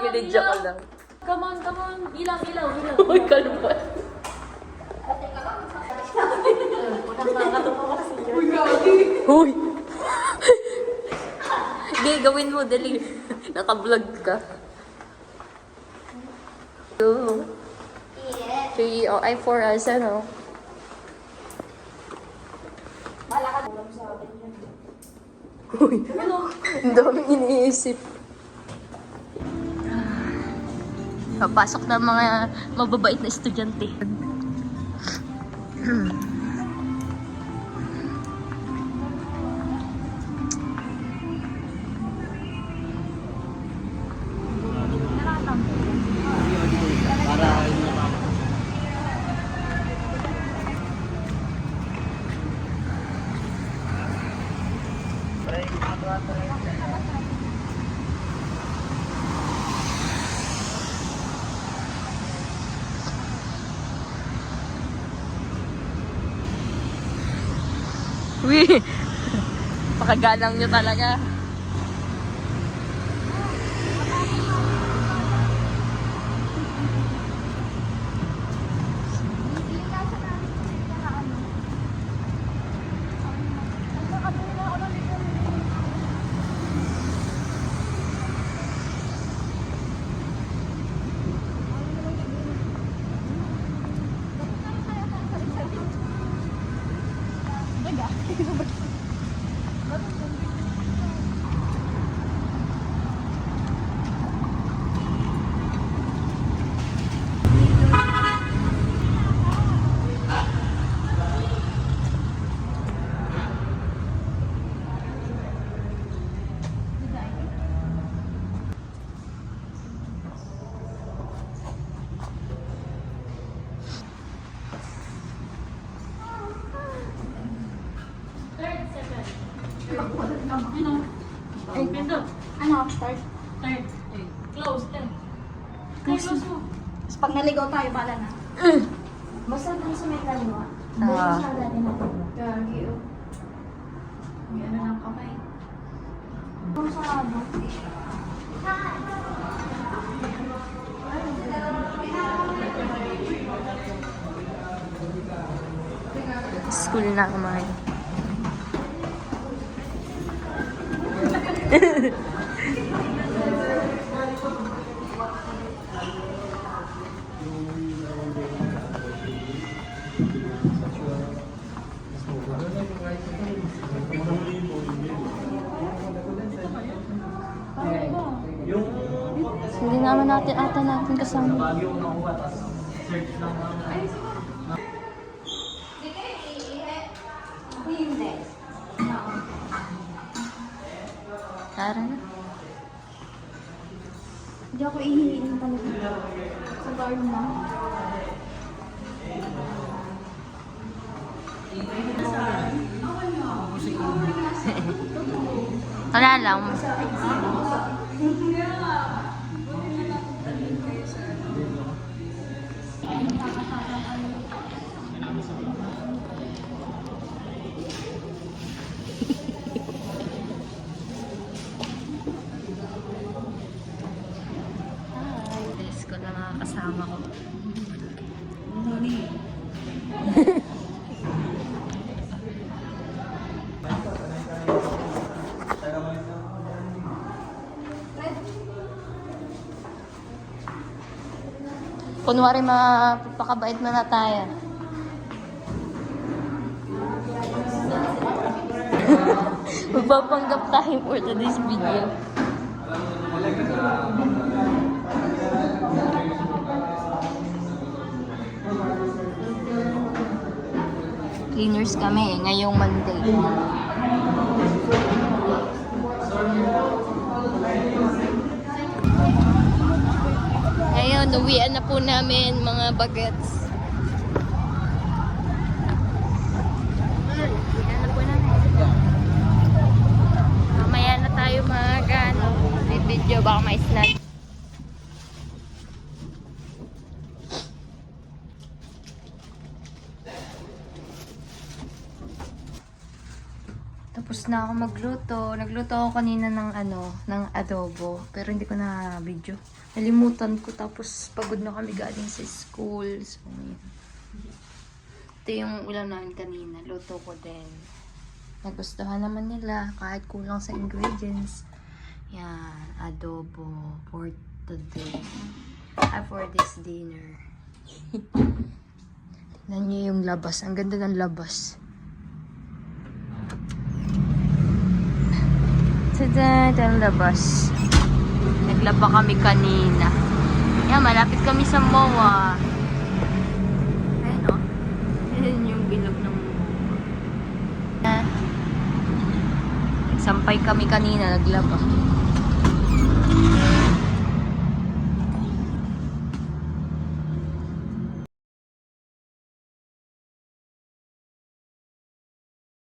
Binidya ko lang. Come on, come on. Ilaw, ilaw, ilaw. Uy, kalma. Uy! Hindi, gawin mo, dali. Naka-vlog ka. Go. 3, ay 4 hours, ano? Uy, ang dami iniisip. Papasok na mga mababait na estudyante. Uy! Pakagalang nyo talaga. Ano? Start? Third. Close, then. Close mo. Tapos pag naligaw tayo, bala na. Basta dun sa may kaliwa. Ah. Sa dati natin. Gagi, oh. May ano ng kamay. Kung sa ano? School na kumain. Hindi naman natin kasama. Tara na. Hindi ako ihihiin talaga. Sa bar na. Wala lang. Bilis ko na mga kasama ko. Kunwari mapapakabait mo na tayo. Magpapanggap tayo for today's video. Cleaners kami ngayong Monday. Ngayon, uwian na po namin mga bagets. Uwian na po namin. Mamaya na tayo video, baka may snack. Tapos na ako magluto. Nagluto ako kanina ng ng adobo, pero hindi ko na video. Nalimutan ko tapos pagod na kami galing sa school. So, yun. Ito yung ulam namin kanina. Luto ko din. Nagustuhan naman nila kahit kulang sa ingredients. Yan. Adobo for today. For this dinner. Tignan niyo yung labas. Ang ganda ng labas. Tada! Ito ang labas. Naglaba kami kanina. Yan, malapit kami sa MOA. Ayan o. Ayan yung bilog ng MOA. Sampay kami kanina, naglaba.